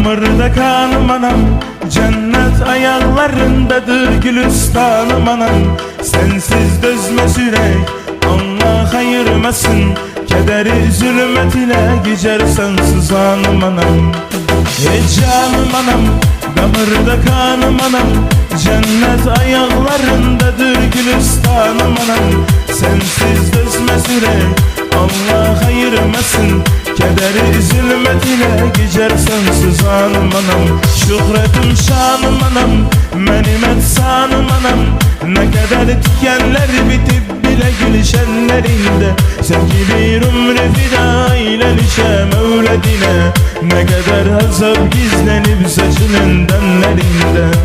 Damarda kanım anam, cennet ayaklarındadır gülistanım anam. Sensiz dözmez yürek, Allah ayırmasın. Kederi zulmet ile geçer sensiz anım anam. Canım anam, damarda kanım anam, cennet ayaklarındadır gülistanım anam. Sensiz dözmez yürek, Allah ayırmasın. Kederi zulmet ile geçer sensiz anım anam. Şöhretim şanım anam, benim efsanım anam. Ne kadar tükenler bitip bile gülüşenlerinde, sen gibi bir ömrü fida eylenişe Mevledine. Ne kadar azap gizlenip saçının demlerinde.